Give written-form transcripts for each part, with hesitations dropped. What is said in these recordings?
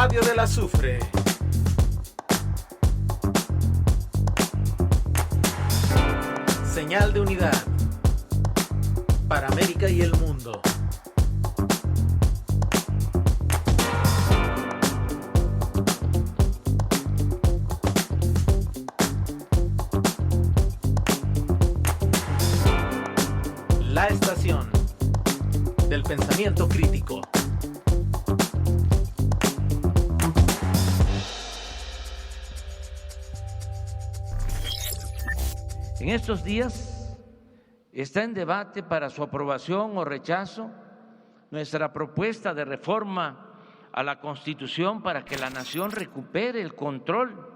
Radio del Azufre. Señal de unidad para América y el mundo. La estación del pensamiento crítico. En estos días está en debate para su aprobación o rechazo nuestra propuesta de reforma a la Constitución para que la nación recupere el control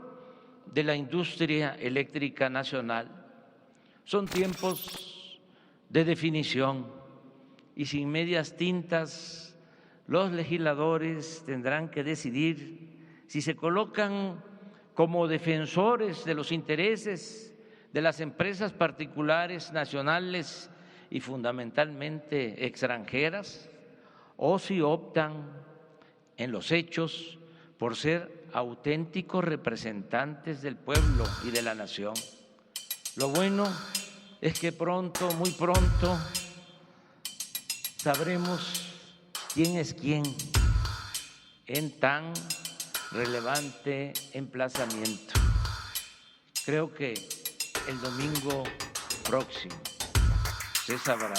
de la industria eléctrica nacional. Son tiempos de definición y sin medias tintas los legisladores tendrán que decidir si se colocan como defensores de los intereses de las empresas particulares, nacionales y fundamentalmente extranjeras, o si optan en los hechos por ser auténticos representantes del pueblo y de la nación. Lo bueno es que pronto, muy pronto, sabremos quién es quién en tan relevante emplazamiento. Creo que el domingo próximo se sabrá.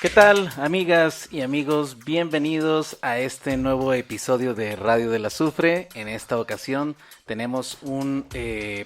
¿Qué tal, amigas y amigos? Bienvenidos a este nuevo episodio de Radio del Azufre. En esta ocasión tenemos un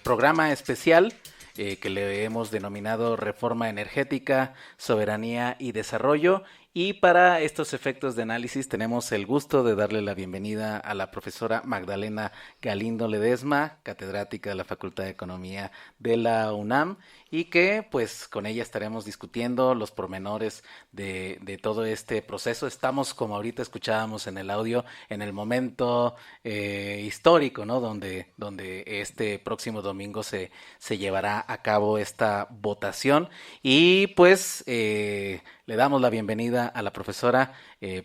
programa especial que le hemos denominado Reforma Energética, Soberanía y Desarrollo. Y para estos efectos de análisis tenemos el gusto de darle la bienvenida a la profesora Magdalena Galindo Ledesma, catedrática de la Facultad de Economía de la UNAM, y que pues con ella estaremos discutiendo los pormenores de todo este proceso. Estamos, como ahorita escuchábamos en el audio, en el momento histórico, ¿no? Donde este próximo domingo se llevará a cabo esta votación y pues le damos la bienvenida a la profesora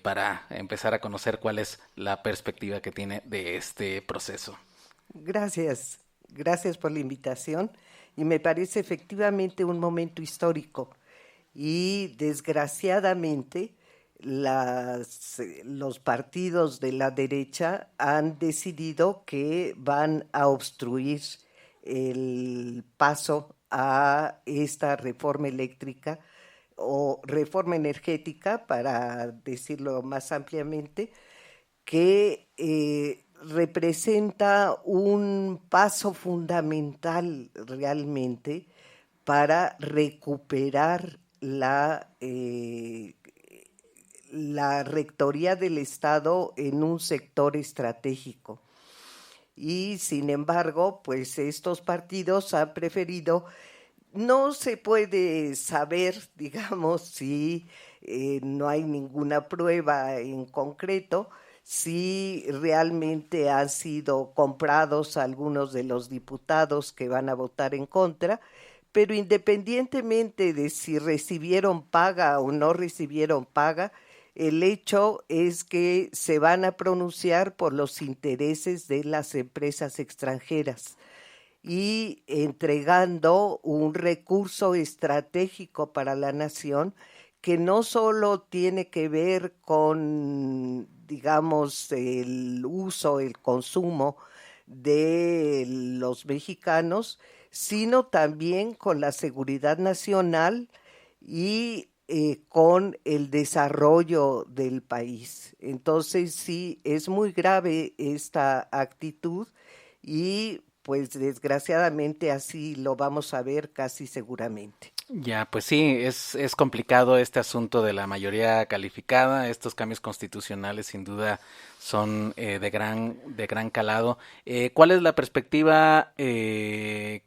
para empezar a conocer cuál es la perspectiva que tiene de este proceso. Gracias por la invitación y me parece efectivamente un momento histórico y desgraciadamente los partidos de la derecha han decidido que van a obstruir el paso a esta reforma eléctrica o reforma energética, para decirlo más ampliamente, que representa un paso fundamental realmente para recuperar la rectoría del Estado en un sector estratégico. Y sin embargo, pues estos partidos han preferido. No se puede saber, digamos, si no hay ninguna prueba en concreto, si realmente han sido comprados algunos de los diputados que van a votar en contra, pero independientemente de si recibieron paga o no recibieron paga, el hecho es que se van a pronunciar por los intereses de las empresas extranjeras y entregando un recurso estratégico para la nación que no solo tiene que ver con, digamos, el uso, el consumo de los mexicanos, sino también con la seguridad nacional y con el desarrollo del país. Entonces sí, es muy grave esta actitud y pues desgraciadamente así lo vamos a ver casi seguramente. Ya, pues sí, es complicado este asunto de la mayoría calificada. Estos cambios constitucionales sin duda son de gran calado. ¿Cuál es la perspectiva que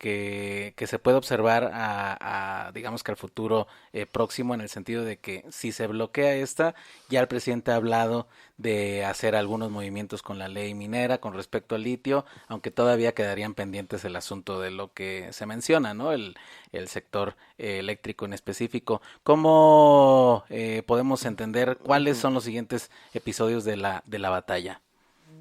se puede observar digamos que al futuro próximo, en el sentido de que si se bloquea esta, ya el presidente ha hablado de hacer algunos movimientos con la ley minera con respecto al litio, aunque todavía quedarían pendientes el asunto de lo que se menciona, ¿no? El sector eléctrico en específico. ¿Cómo podemos entender cuáles son los siguientes episodios de la batalla?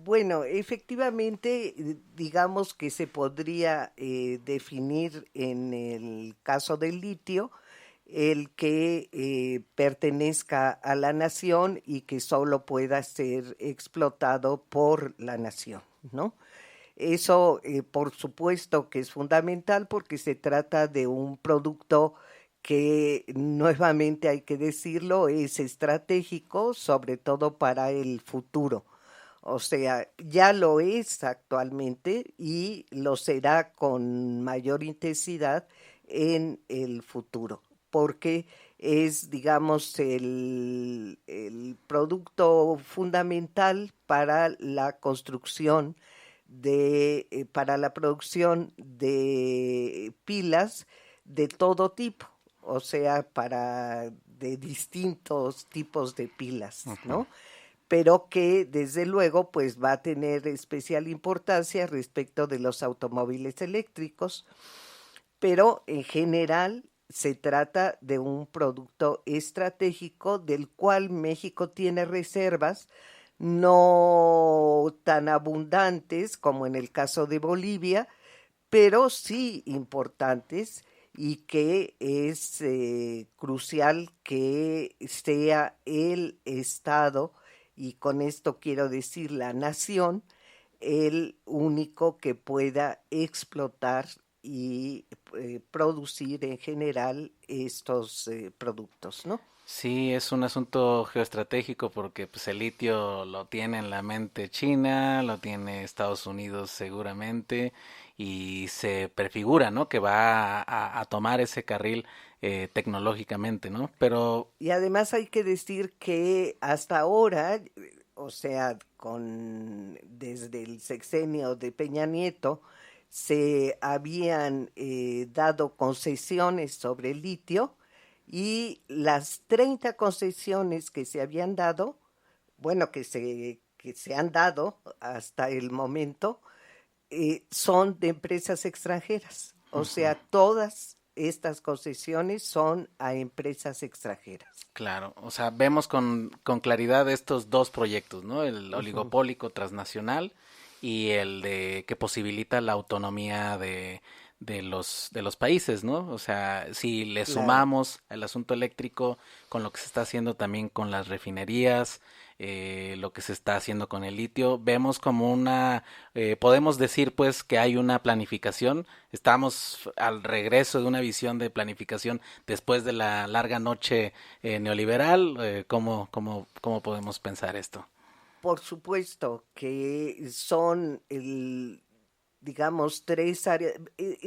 Bueno, efectivamente, digamos que se podría definir en el caso del litio el que pertenezca a la nación y que solo pueda ser explotado por la nación, ¿no? Eso, por supuesto, que es fundamental porque se trata de un producto que, nuevamente hay que decirlo, es estratégico, sobre todo para el futuro. O sea, ya lo es actualmente y lo será con mayor intensidad en el futuro, porque es, digamos, el producto fundamental para la construcción para la producción de pilas de todo tipo, o sea, de distintos tipos de pilas, ¿no? Pero que desde luego pues va a tener especial importancia respecto de los automóviles eléctricos, pero en general se trata de un producto estratégico del cual México tiene reservas, no tan abundantes como en el caso de Bolivia, pero sí importantes y que es crucial que sea el Estado, y con esto quiero decir la nación, el único que pueda explotar y producir en general estos productos, ¿no? Sí, es un asunto geoestratégico porque pues el litio lo tiene en la mente China, lo tiene Estados Unidos seguramente y se prefigura, ¿no? Que va a tomar ese carril tecnológicamente, ¿no? Pero Y además hay que decir que hasta ahora, o sea, desde el sexenio de Peña Nieto, se habían dado concesiones sobre el litio y las 30 concesiones que se habían dado, bueno, que se han dado hasta el momento, son de empresas extranjeras. O sea, todas estas concesiones son a empresas extranjeras. claro, o sea, vemos con claridad estos dos proyectos, ¿no? El Ujú. oligopólico transnacional y el de que posibilita la autonomía de los países, ¿no? O sea, si le Claro. sumamos el asunto eléctrico con lo que se está haciendo también con las refinerías, lo que se está haciendo con el litio, vemos como podemos decir pues que hay una planificación, estamos al regreso de una visión de planificación después de la larga noche neoliberal, ¿cómo podemos pensar esto? Por supuesto que son digamos, tres áreas.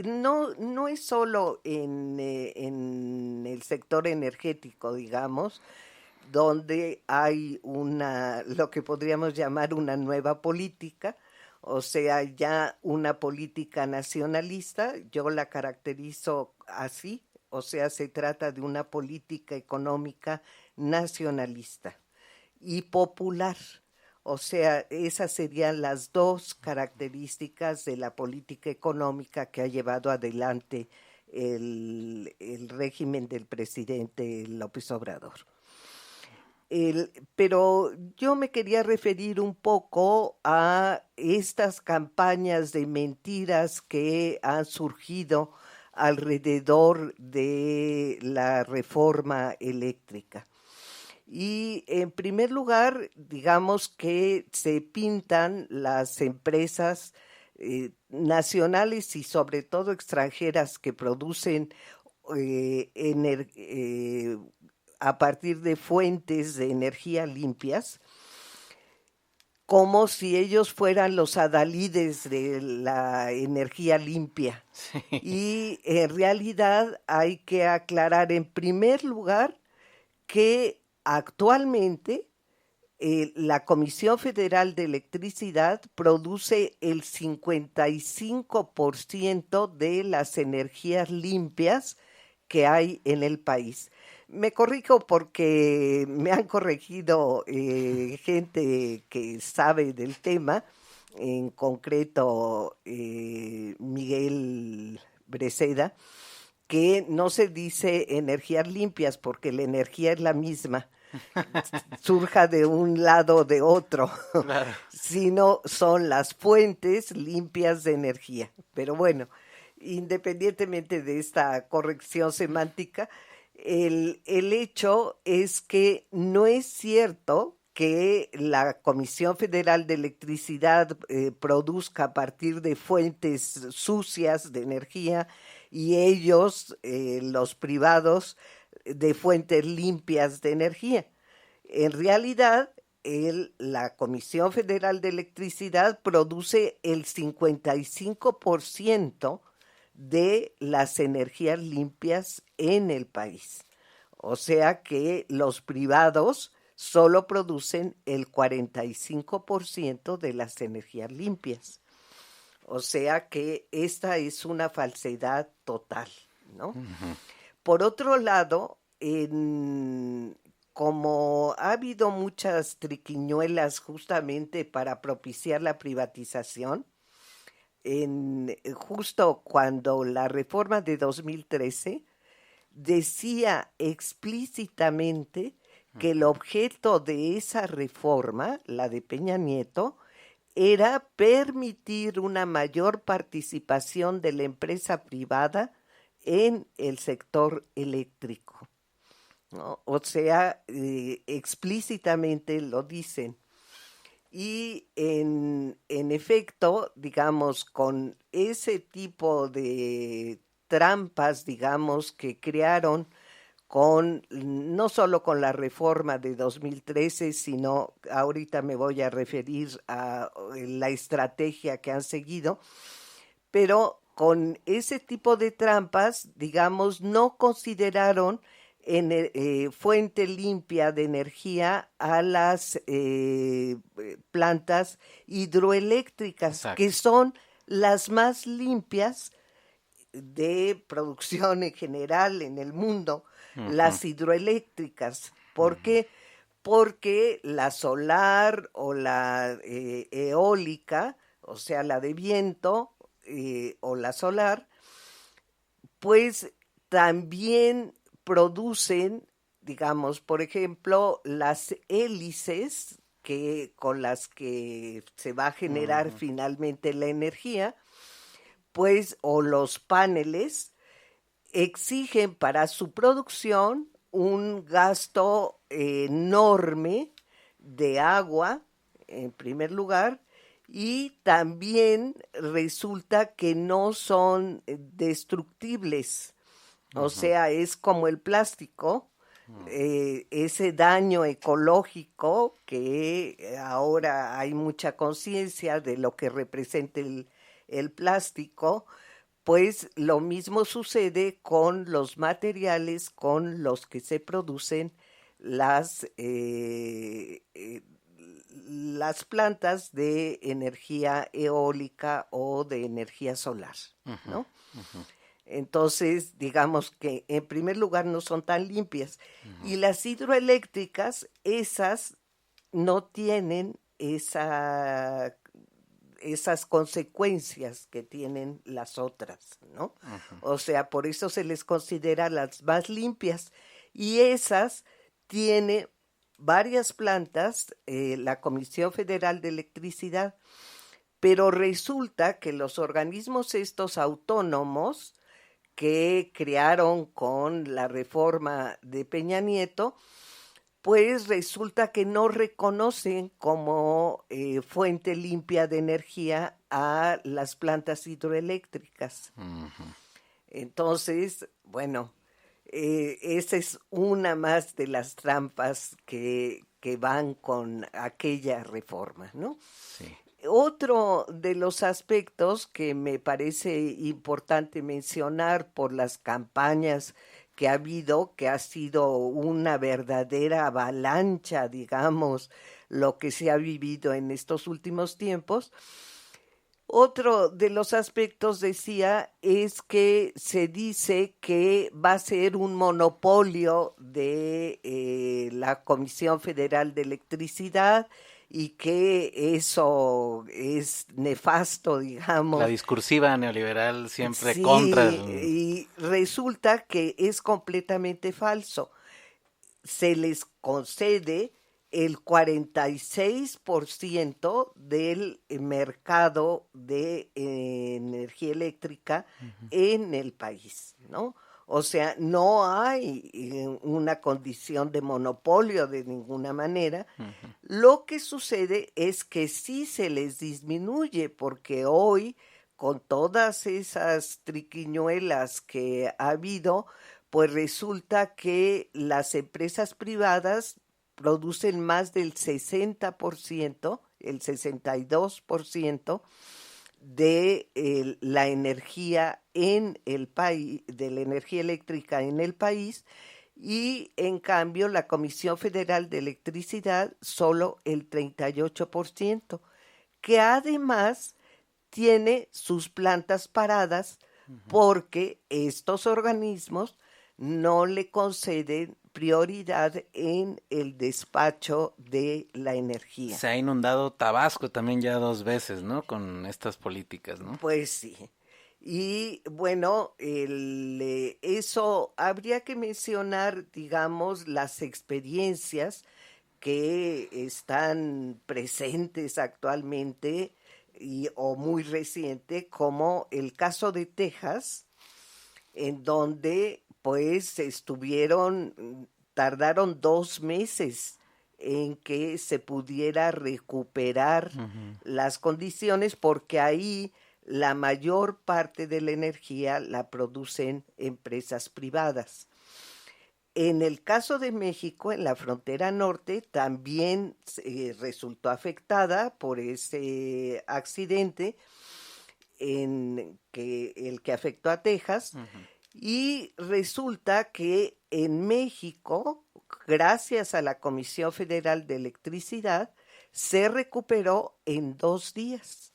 No es solo en el sector energético, digamos, donde hay lo que podríamos llamar una nueva política, o sea, ya una política nacionalista. Yo la caracterizo así, o sea, se trata de una política económica nacionalista y popular. O sea, esas serían las dos características de la política económica que ha llevado adelante el régimen del presidente López Obrador. Pero yo me quería referir un poco a estas campañas de mentiras que han surgido alrededor de la reforma eléctrica. Y en primer lugar, digamos que se pintan las empresas nacionales y sobre todo extranjeras que producen a partir de fuentes de energía limpias, como si ellos fueran los adalides de la energía limpia. Sí. Y en realidad hay que aclarar en primer lugar que actualmente la Comisión Federal de Electricidad produce el 55% de las energías limpias que hay en el país. Me corrijo porque me han corregido gente que sabe del tema, en concreto Miguel Breceda, que no se dice energías limpias porque la energía es la misma, surja de un lado o de otro, Claro. sino son las fuentes limpias de energía. Pero bueno, independientemente de esta corrección semántica, el hecho es que no es cierto que la Comisión Federal de Electricidad produzca a partir de fuentes sucias de energía y ellos, los privados, de fuentes limpias de energía. En realidad, la Comisión Federal de Electricidad produce el 55% de las energías limpias en el país. O sea que los privados solo producen el 45% de las energías limpias. O sea que esta es una falsedad total, ¿no? Uh-huh. Por otro lado, como ha habido muchas triquiñuelas justamente para propiciar la privatización, justo cuando la reforma de 2013 decía explícitamente que el objeto de esa reforma, la de Peña Nieto, era permitir una mayor participación de la empresa privada en el sector eléctrico, ¿no? O sea, explícitamente lo dicen. Y en efecto, digamos, con ese tipo de trampas, digamos, que crearon no solo con la reforma de 2013, sino ahorita me voy a referir a la estrategia que han seguido, pero con ese tipo de trampas, digamos, no consideraron fuente limpia de energía a las plantas hidroeléctricas, exacto, que son las más limpias de producción en general en el mundo, uh-huh, las hidroeléctricas. ¿Por qué? Porque la solar o la eólica, o sea, la de viento o la solar, pues también producen, digamos, por ejemplo, las hélices con las que se va a generar uh-huh, finalmente la energía, pues, o los paneles, exigen para su producción un gasto enorme de agua, en primer lugar, y también resulta que no son destructibles. Uh-huh. O sea, es como el plástico, ese daño ecológico que ahora hay mucha conciencia de lo que representa el plástico, pues lo mismo sucede con los materiales con los que se producen las plantas de energía eólica o de energía solar, ¿no? Uh-huh. Entonces, digamos que en primer lugar no son tan limpias. Uh-huh. Y las hidroeléctricas, esas no tienen esas consecuencias que tienen las otras, ¿no? Uh-huh. O sea, por eso se les considera las más limpias. Y esas tiene varias plantas, la Comisión Federal de Electricidad, pero resulta que los organismos estos autónomos que crearon con la reforma de Peña Nieto, pues resulta que no reconocen como fuente limpia de energía a las plantas hidroeléctricas. Uh-huh. Entonces, bueno, esa es una más de las trampas que van con aquella reforma, ¿no? Sí. Otro de los aspectos que me parece importante mencionar por las campañas que ha habido, que ha sido una verdadera avalancha, digamos, lo que se ha vivido en estos últimos tiempos. Otro de los aspectos, decía, es que se dice que va a ser un monopolio de la Comisión Federal de Electricidad y que eso es nefasto, digamos. La discursiva neoliberal siempre Sí, contra y resulta que es completamente falso. Se les concede el 46% del mercado de energía eléctrica en el país, ¿no? O sea, no hay una condición de monopolio de ninguna manera. Lo que sucede es que sí se les disminuye, porque hoy, con todas esas triquiñuelas que ha habido, pues resulta que las empresas privadas producen más del 60%, el 62% de la energía en el país, de la energía eléctrica en el país, y en cambio la Comisión Federal de Electricidad solo el 38%, que además tiene sus plantas paradas porque estos organismos no le conceden prioridad en el despacho de la energía. Se ha inundado Tabasco también ya 2 veces, ¿no? Con estas políticas, ¿no? Pues sí. Y bueno, eso habría que mencionar, digamos, las experiencias que están presentes actualmente o muy reciente, como el caso de Texas, en donde pues tardaron 2 meses en que se pudiera recuperar las condiciones, porque ahí la mayor parte de la energía la producen empresas privadas. En el caso de México, en la frontera norte, también resultó afectada por ese accidente el que afectó a Texas. Y resulta que en México, gracias a la Comisión Federal de Electricidad, se recuperó en 2 días.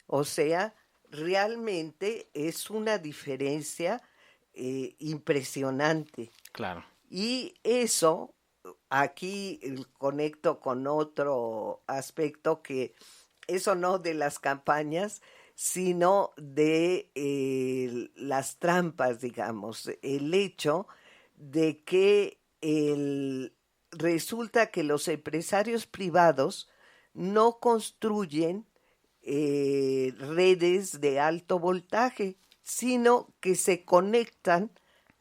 O sea, realmente es una diferencia impresionante. Claro. Y eso, aquí conecto con otro aspecto, que eso no de las campañas, sino de las trampas, digamos. El hecho de que resulta que los empresarios privados no construyen redes de alto voltaje, sino que se conectan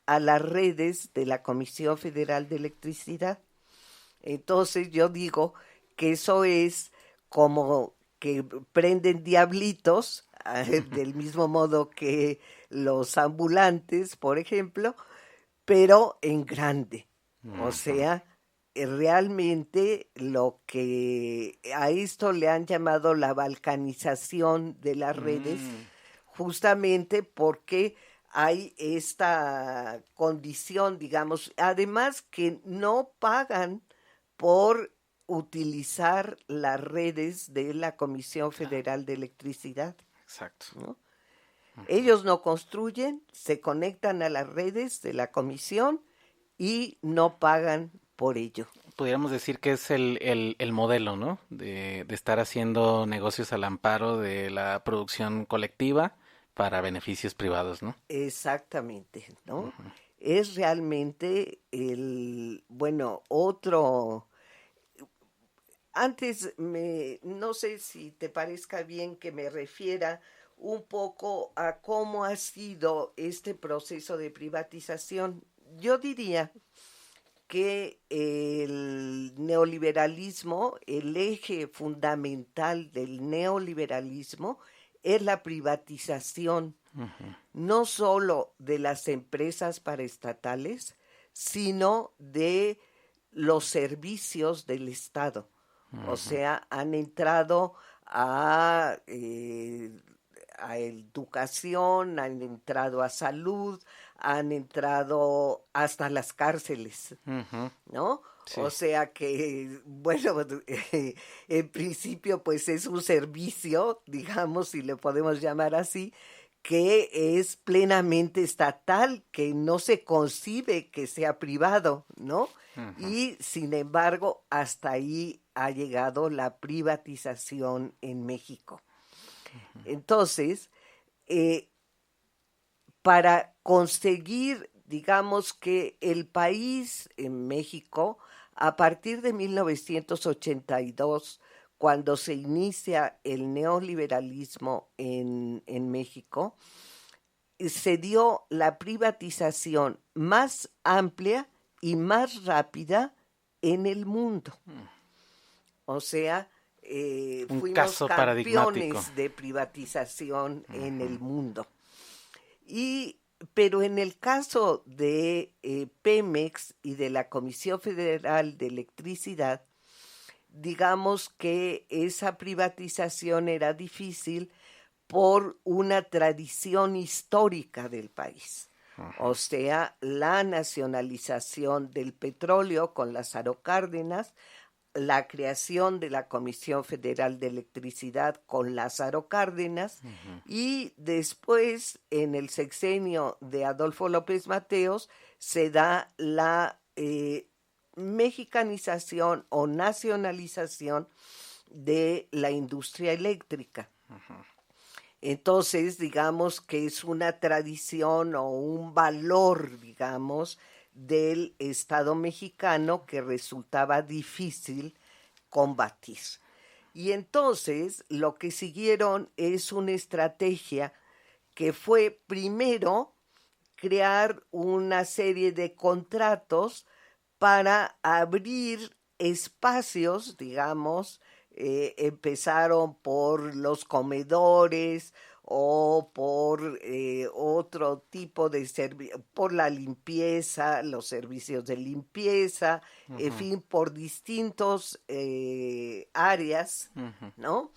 a las redes de la Comisión Federal de Electricidad. Entonces yo digo que eso es como que prenden diablitos, del mismo modo que los ambulantes, por ejemplo, pero en grande. O sea, realmente lo que a esto le han llamado la balcanización de las redes, justamente porque hay esta condición, digamos, además que no pagan por utilizar las redes de la Comisión Federal de Electricidad. Exacto. ¿No? Ellos no construyen, se conectan a las redes de la comisión y no pagan por ello. Pudiéramos decir que es el modelo, ¿no? De estar haciendo negocios al amparo de la producción colectiva para beneficios privados, ¿no? Exactamente, ¿no? Es realmente otro... Antes, no sé si te parezca bien que me refiera un poco a cómo ha sido este proceso de privatización. Yo diría que el neoliberalismo, el eje fundamental del neoliberalismo es la privatización, no solo de las empresas paraestatales, sino de los servicios del Estado. O sea, han entrado a educación, han entrado a salud, han entrado hasta las cárceles, ¿no? Sí. O sea que, bueno, en principio pues es un servicio, digamos, si le podemos llamar así, que es plenamente estatal, que no se concibe que sea privado, ¿no? Y sin embargo, hasta ahí ha llegado la privatización en México. Entonces, para conseguir, digamos que el país en México, a partir de 1982, cuando se inicia el neoliberalismo en México, se dio la privatización más amplia y más rápida en el mundo. O sea, fuimos campeones de privatización en el mundo. Pero en el caso de Pemex y de la Comisión Federal de Electricidad, digamos que esa privatización era difícil por una tradición histórica del país. O sea, la nacionalización del petróleo con Lázaro Cárdenas, la creación de la Comisión Federal de Electricidad con Lázaro Cárdenas, y después, en el sexenio de Adolfo López Mateos, se da la mexicanización o nacionalización de la industria eléctrica. Entonces, digamos que es una tradición o un valor, digamos, del Estado mexicano que resultaba difícil combatir. Y entonces lo que siguieron es una estrategia que fue primero crear una serie de contratos para abrir espacios, digamos, empezaron por los comedores o por otro tipo de servicio, por la limpieza, los servicios de limpieza, en fin, por distintos áreas, ¿no?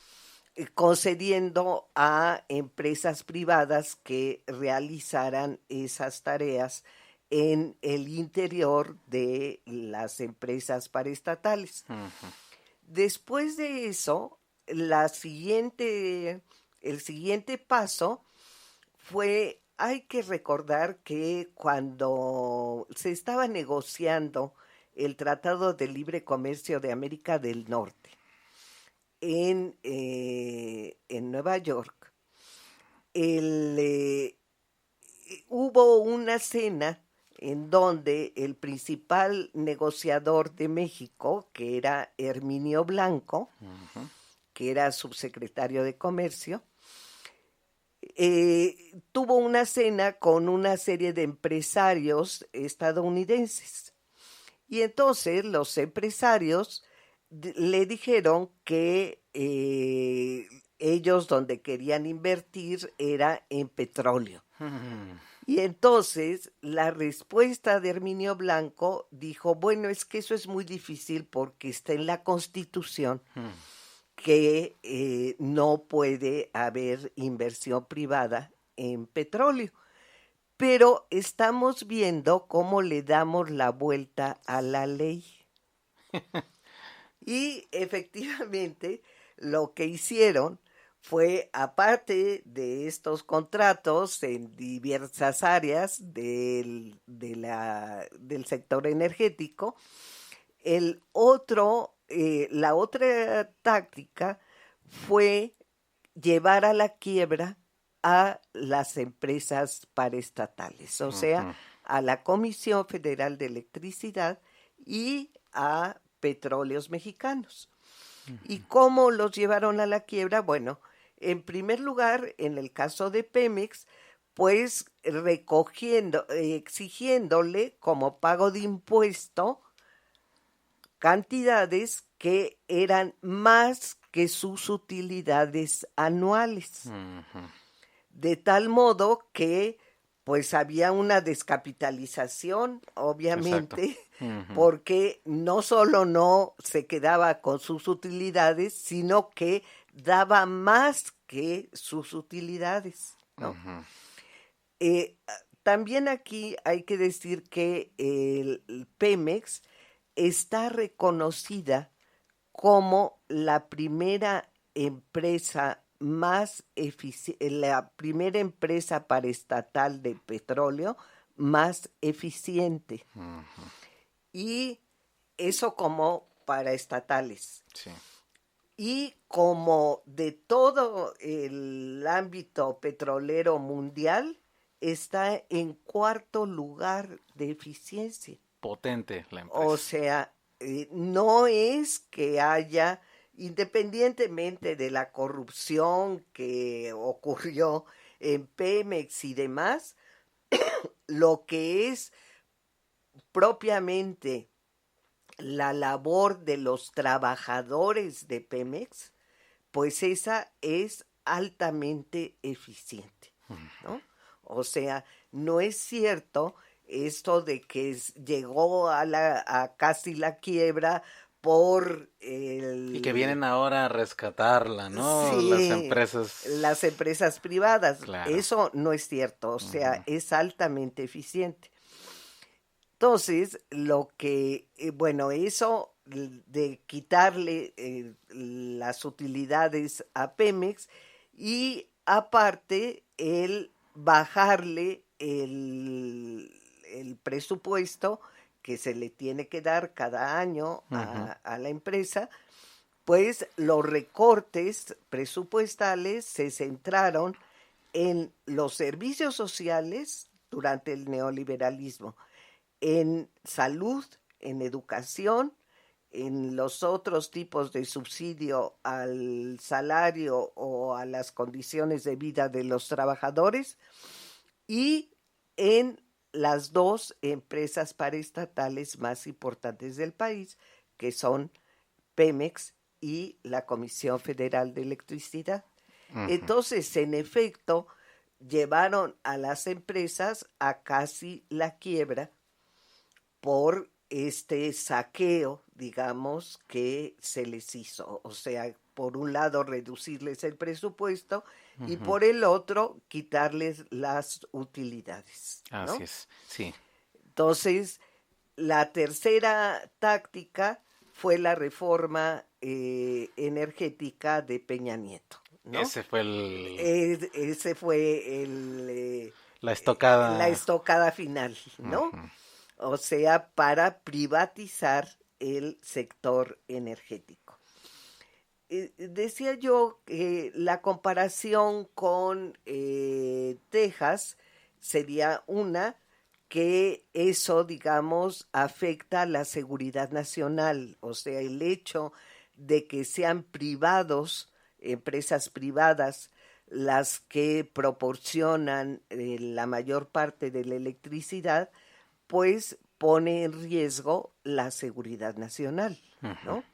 Concediendo a empresas privadas que realizaran esas tareas en el interior de las empresas paraestatales. Después de eso, el siguiente paso fue, hay que recordar que cuando se estaba negociando el Tratado de Libre Comercio de América del Norte en Nueva York, hubo una cena en donde el principal negociador de México, que era Herminio Blanco, que era subsecretario de Comercio, tuvo una cena con una serie de empresarios estadounidenses. Y entonces los empresarios le dijeron que ellos donde querían invertir era en petróleo. Y entonces la respuesta de Herminio Blanco dijo, bueno, es que eso es muy difícil porque está en la Constitución que no puede haber inversión privada en petróleo. Pero estamos viendo cómo le damos la vuelta a la ley. Y efectivamente lo que hicieron fue, aparte de estos contratos en diversas áreas del sector energético, la otra táctica fue llevar a la quiebra a las empresas paraestatales, o sea, a la Comisión Federal de Electricidad y a Petróleos Mexicanos. ¿Y cómo los llevaron a la quiebra? Bueno, en primer lugar, en el caso de Pemex, pues exigiéndole como pago de impuesto cantidades que eran más que sus utilidades anuales. De tal modo que pues había una descapitalización, obviamente, porque no solo no se quedaba con sus utilidades, sino que daba más que sus utilidades, ¿no? También aquí hay que decir que el Pemex está reconocida como la primera empresa la primera empresa paraestatal de petróleo más eficiente. Y eso como paraestatales. Sí. Y como de todo el ámbito petrolero mundial, está en cuarto lugar de eficiencia. Potente la empresa. O sea, no es que haya, independientemente de la corrupción que ocurrió en Pemex y demás, lo que es propiamente la labor de los trabajadores de Pemex, pues esa es altamente eficiente, ¿no? O sea, no es cierto esto de que llegó a casi la quiebra por Y que vienen ahora a rescatarla, ¿no? Sí, las empresas privadas. Claro. Eso no es cierto, o sea, es altamente eficiente. Entonces, lo que, bueno, eso de quitarle las utilidades a Pemex y aparte el bajarle el presupuesto que se le tiene que dar cada año a la empresa, pues los recortes presupuestales se centraron en los servicios sociales durante el neoliberalismo, en salud, en educación, en los otros tipos de subsidio al salario o a las condiciones de vida de los trabajadores y en las dos empresas paraestatales más importantes del país, que son Pemex y la Comisión Federal de Electricidad. Entonces, en efecto, llevaron a las empresas a casi la quiebra por este saqueo, digamos, que se les hizo. O sea, por un lado reducirles el presupuesto y por el otro quitarles las utilidades, ¿no? Así es, sí. Entonces, la tercera táctica fue la reforma energética de Peña Nieto, ¿no? Ese fue la la estocada final, ¿no? O sea, para privatizar el sector energético. Decía yo que la comparación con Texas sería una que eso, digamos, afecta a la seguridad nacional, o sea, el hecho de que sean privados, empresas privadas, las que proporcionan la mayor parte de la electricidad, pues pone en riesgo la seguridad nacional, ¿no?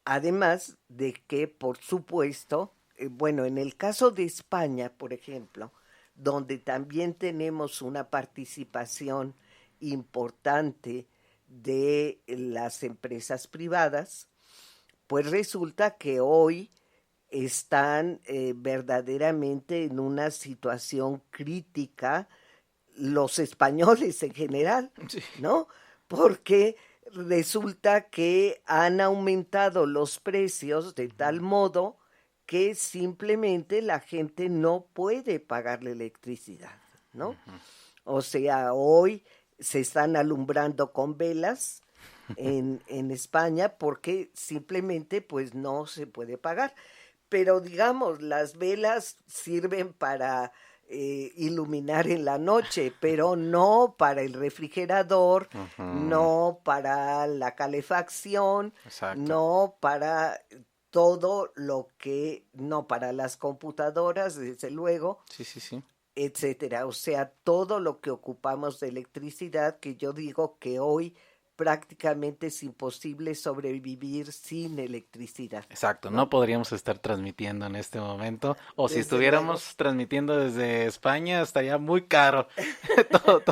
Además de que, por supuesto, bueno, en el caso de España, por ejemplo, donde también tenemos una participación importante de las empresas privadas, pues resulta que hoy están verdaderamente en una situación crítica los españoles en general, ¿no? Porque resulta que han aumentado los precios de tal modo que simplemente la gente no puede pagar la electricidad, ¿no? O sea, hoy se están alumbrando con velas en España porque simplemente pues no se puede pagar. Pero digamos, las velas sirven para iluminar en la noche, pero no para el refrigerador, no para la calefacción, no para todo lo que, no para las computadoras, desde luego, etcétera. O sea, todo lo que ocupamos de electricidad, que yo digo que hoy prácticamente es imposible sobrevivir sin electricidad. Exacto, no podríamos estar transmitiendo en este momento, o si estuviéramos transmitiendo desde España estaría muy caro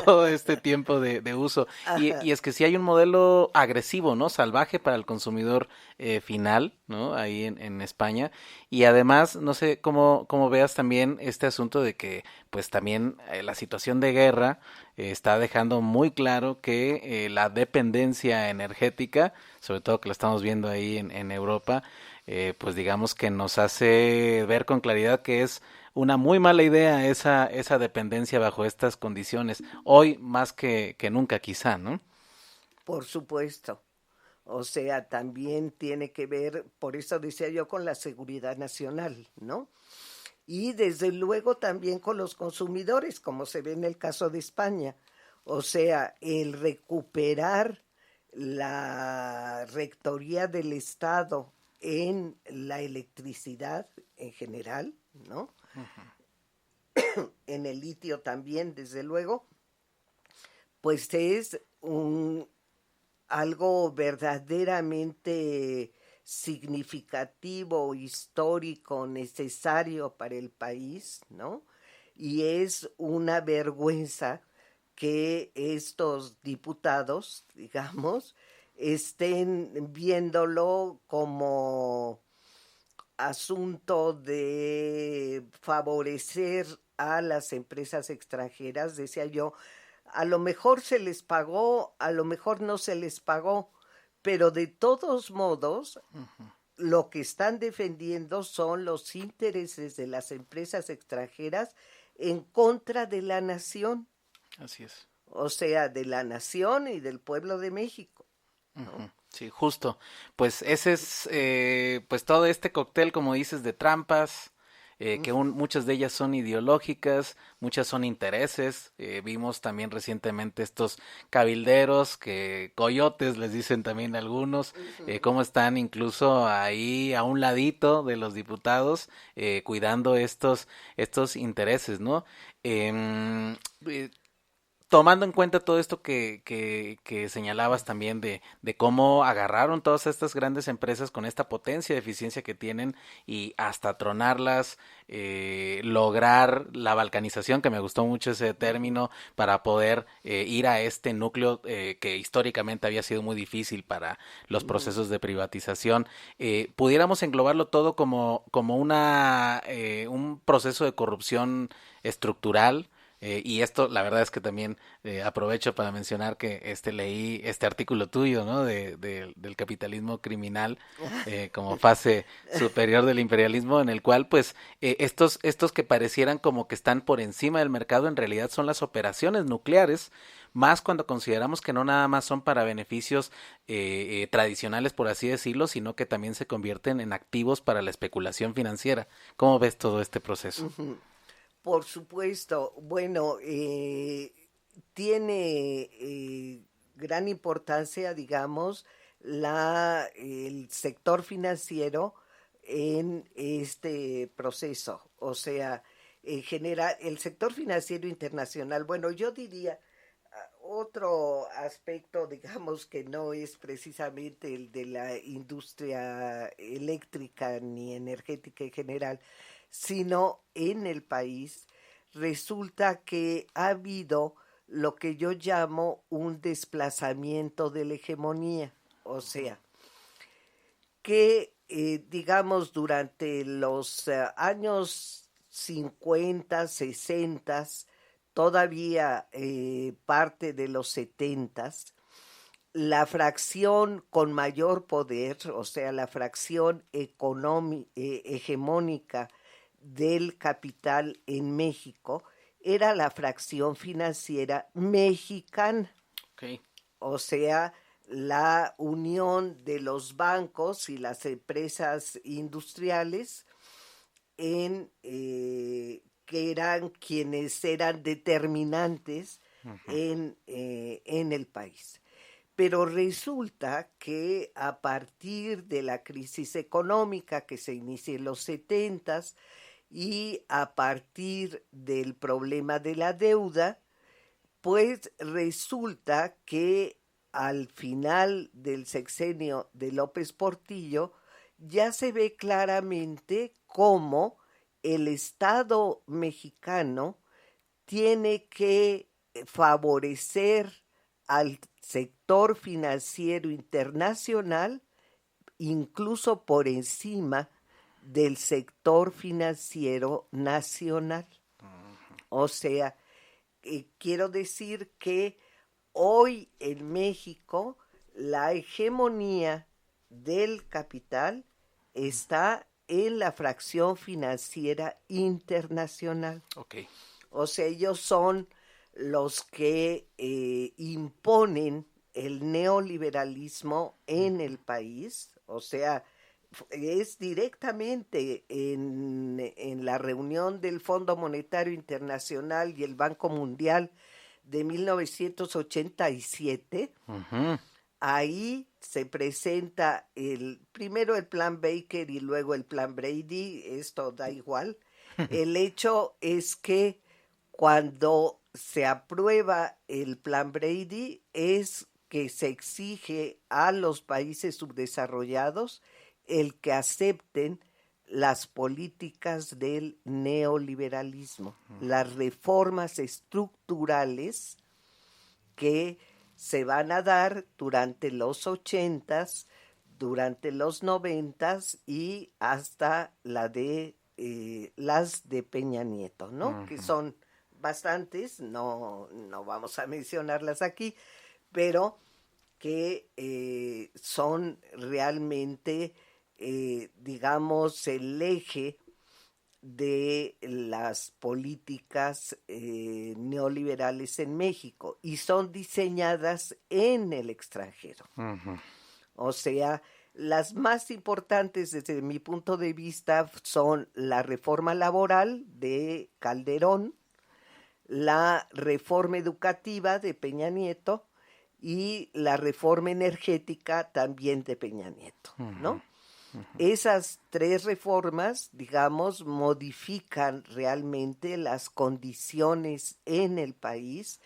todo este tiempo de uso. Y es que sí hay un modelo agresivo, ¿no? Salvaje para el consumidor final, ¿no? Ahí en España. Y además, no sé cómo veas también este asunto de que pues también la situación de guerra está dejando muy claro que la dependencia energética, sobre todo que lo estamos viendo ahí en Europa, pues digamos que nos hace ver con claridad que es una muy mala idea esa dependencia bajo estas condiciones, hoy más que nunca quizá, ¿no? Por supuesto, O sea, también tiene que ver, por eso decía yo, con la seguridad nacional, ¿no? Y desde luego también con los consumidores, como se ve en el caso de España. O sea, el recuperar la rectoría del Estado en la electricidad en general, ¿no? En el litio también, desde luego, pues es algo verdaderamente significativo, histórico, necesario para el país, ¿no? Y es una vergüenza que estos diputados, digamos, estén viéndolo como asunto de favorecer a las empresas extranjeras. Decía yo, a lo mejor se les pagó, a lo mejor no se les pagó, pero de todos modos, lo que están defendiendo son los intereses de las empresas extranjeras en contra de la nación. Así es. O sea, de la nación y del pueblo de México, ¿no? Sí, justo. Pues ese es, pues todo este cóctel, como dices, de trampas, que muchas de ellas son ideológicas, muchas son intereses. Vimos también recientemente estos cabilderos, que coyotes les dicen también algunos, cómo están incluso ahí a un ladito de los diputados, cuidando estos intereses, ¿no? Em, eh, Tomando en cuenta todo esto que señalabas también de cómo agarraron todas estas grandes empresas con esta potencia de eficiencia que tienen y hasta tronarlas, lograr la balcanización, que me gustó mucho ese término, para poder ir a este núcleo que históricamente había sido muy difícil para los procesos de privatización. Pudiéramos englobarlo todo como un proceso de corrupción estructural. Y esto, la verdad es que también aprovecho para mencionar que leí este artículo tuyo, ¿no? Del capitalismo criminal como fase superior del imperialismo, en el cual, pues, estos que parecieran como que están por encima del mercado, en realidad son las operaciones nucleares, más cuando consideramos que no nada más son para beneficios tradicionales, por así decirlo, sino que también se convierten en activos para la especulación financiera. ¿Cómo ves todo este proceso? Por supuesto, bueno, tiene gran importancia, digamos, el sector financiero en este proceso. O sea, en general, el sector financiero internacional, bueno, yo diría otro aspecto, digamos, que no es precisamente el de la industria eléctrica ni energética en general, sino en el país, resulta que ha habido lo que yo llamo un desplazamiento de la hegemonía. O sea, que digamos durante los años 50, 60, todavía parte de los 70, la fracción con mayor poder, o sea, la fracción hegemónica del capital en México, era la fracción financiera mexicana. Okay. O sea, la unión de los bancos y las empresas industriales que eran quienes eran determinantes en el país. Pero resulta que a partir de la crisis económica que se inicia en los 70s y a partir del problema de la deuda, pues resulta que al final del sexenio de López Portillo ya se ve claramente cómo el Estado mexicano tiene que favorecer al sector financiero internacional, incluso por encima del sector financiero nacional. O sea, quiero decir que hoy en México la hegemonía del capital está en la fracción financiera internacional. Okay. O sea, ellos son los que imponen el neoliberalismo en el país, o sea, es directamente en la reunión del Fondo Monetario Internacional y el Banco Mundial de 1987, Ujú. ahí se presenta primero el plan Baker y luego el plan Brady, esto da igual. El hecho es que cuando se aprueba el plan Brady es que se exige a los países subdesarrollados el que acepten las políticas del neoliberalismo, las reformas estructurales que se van a dar durante los 80s, durante los 90s y hasta las de Peña Nieto, ¿no? Que son bastantes, no vamos a mencionarlas aquí, pero que son realmente, digamos, el eje de las políticas neoliberales en México y son diseñadas en el extranjero. Ujú. O sea, las más importantes desde mi punto de vista son la reforma laboral de Calderón, la reforma educativa de Peña Nieto y la reforma energética también de Peña Nieto, ¿no? Esas tres reformas, digamos, modifican realmente las condiciones en el país,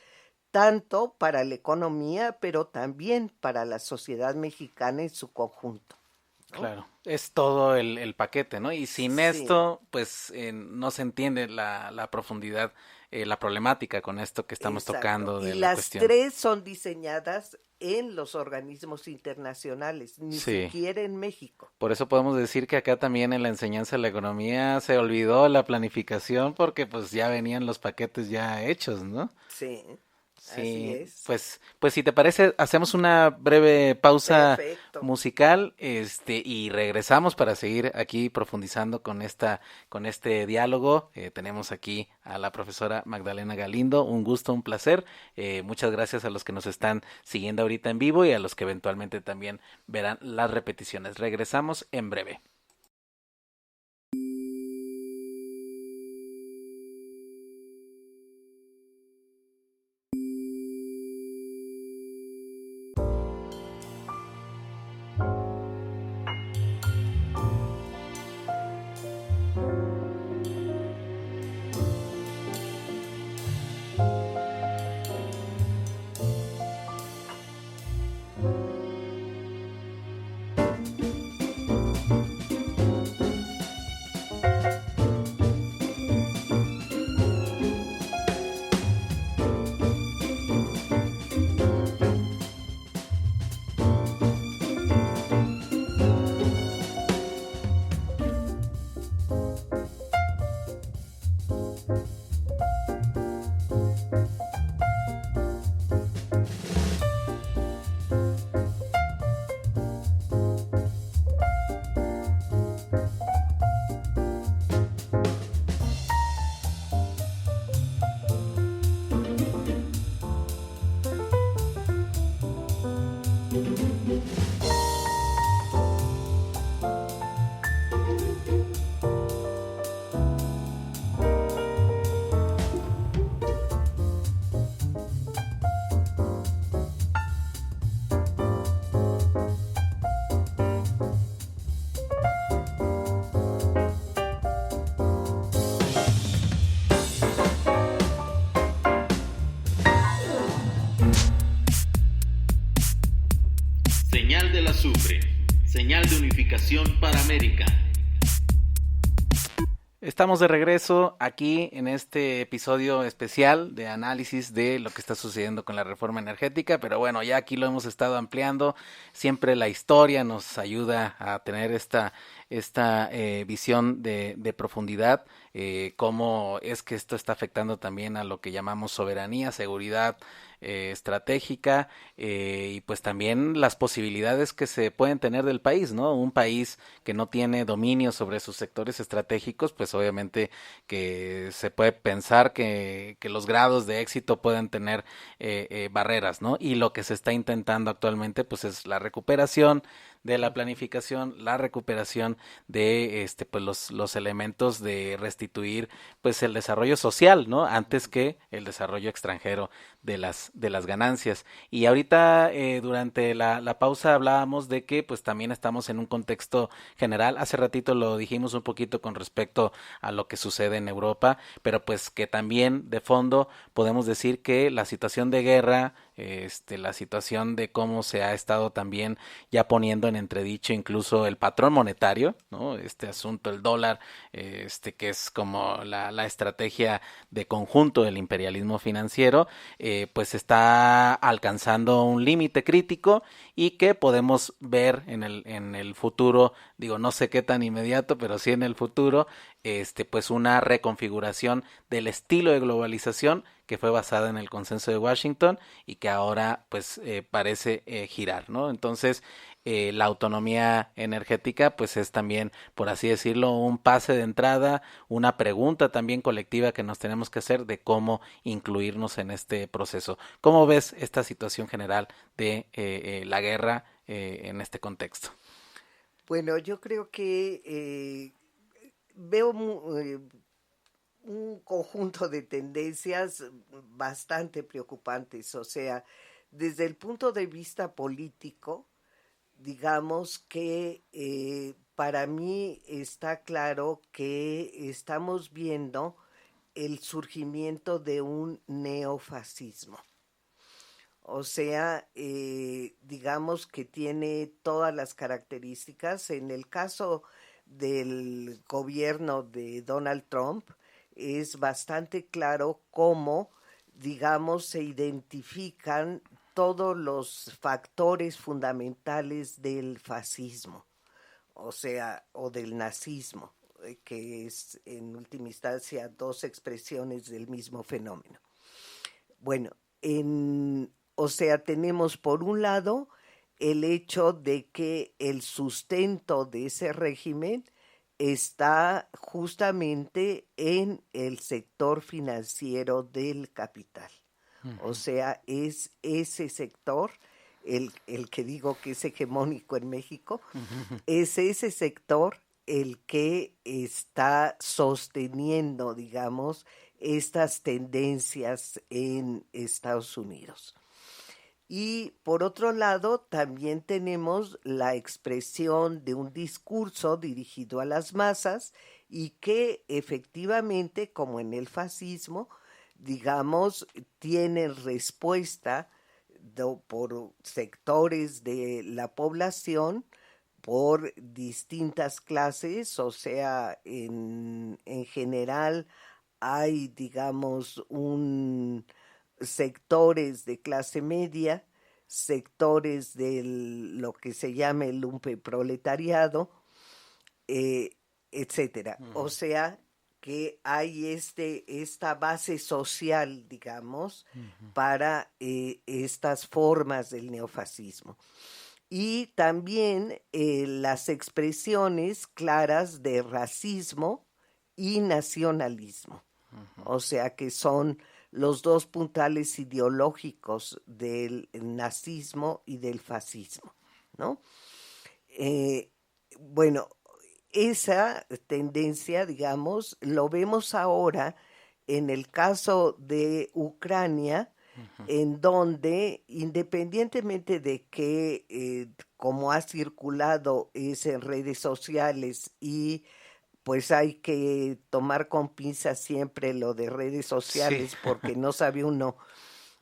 tanto para la economía, pero también para la sociedad mexicana en su conjunto, ¿no? Claro, es todo el paquete, ¿no? Y sin Sí, esto, pues no se entiende la profundidad, la problemática con esto que estamos exacto. tocando Y de la las cuestión. tres son diseñadas en los organismos internacionales, ni Sí, siquiera en México. por eso podemos decir que acá también en la enseñanza de la economía se olvidó la planificación porque pues ya venían los paquetes ya hechos, ¿no? Sí, así Sí, es. pues si te parece, hacemos una breve pausa Perfecto. musical, y regresamos para seguir aquí profundizando con este diálogo. Tenemos aquí a la profesora Magdalena Galindo, un gusto, un placer. Muchas gracias a los que nos están siguiendo ahorita en vivo y a los que eventualmente también verán las repeticiones. Regresamos en breve. Señal del azufre, señal de unificación para América. Estamos de regreso aquí en este episodio especial de análisis de lo que está sucediendo con la reforma energética, pero bueno, ya aquí lo hemos estado ampliando. Siempre la historia nos ayuda a tener esta visión de profundidad, cómo es que esto está afectando también a lo que llamamos soberanía, seguridad estratégica, y pues también las posibilidades que se pueden tener del país, ¿no? Un país que no tiene dominio sobre sus sectores estratégicos, pues obviamente que se puede pensar que los grados de éxito pueden tener barreras, ¿no? Y lo que se está intentando actualmente pues es la recuperación de la planificación, la recuperación de pues los elementos de restituir pues el desarrollo social, ¿no? Antes que el desarrollo extranjero de las ganancias. Y ahorita durante la pausa hablábamos de que pues también estamos en un contexto general. Hace ratito lo dijimos un poquito con respecto a lo que sucede en Europa, pero pues que también de fondo podemos decir que la situación de guerra, la situación de cómo se ha estado también ya poniendo en entredicho incluso el patrón monetario, ¿no? Este asunto, el dólar, que es como la estrategia de conjunto del imperialismo financiero, pues está alcanzando un límite crítico y que podemos ver en el futuro, digo, no sé qué tan inmediato, pero sí en el futuro, pues una reconfiguración del estilo de globalización que fue basada en el consenso de Washington y que ahora pues parece girar, ¿no? Entonces la autonomía energética pues es también, por así decirlo, un pase de entrada, una pregunta también colectiva que nos tenemos que hacer de cómo incluirnos en este proceso. ¿Cómo ves esta situación general de la guerra en este contexto? Bueno, yo creo que veo un conjunto de tendencias bastante preocupantes. O sea, desde el punto de vista político, digamos que para mí está claro que estamos viendo el surgimiento de un neofascismo. O sea, digamos que tiene todas las características. En el caso del gobierno de Donald Trump, es bastante claro cómo, digamos, se identifican todos los factores fundamentales del fascismo, o sea, o del nazismo, que es en última instancia dos expresiones del mismo fenómeno. Bueno, o sea, tenemos por un lado el hecho de que el sustento de ese régimen está justamente en el sector financiero del capital. O sea, es ese sector, el que digo que es hegemónico en México, es ese sector el que está sosteniendo, digamos, estas tendencias en Estados Unidos. Y por otro lado, también tenemos la expresión de un discurso dirigido a las masas y que efectivamente, como en el fascismo, digamos, tiene respuesta por sectores de la población, por distintas clases, o sea, en general hay, digamos, sectores de clase media, sectores de lo que se llama el lumpenproletariado, etcétera. O sea, que hay esta base social, digamos, para estas formas del neofascismo. Y también las expresiones claras de racismo y nacionalismo. O sea, que son los dos puntales ideológicos del nazismo y del fascismo, ¿no? Bueno, esa tendencia, digamos, lo vemos ahora en el caso de Ucrania, en donde, independientemente de que, como ha circulado, es en redes sociales y pues hay que tomar con pinzas siempre lo de redes sociales, sí, porque no sabe uno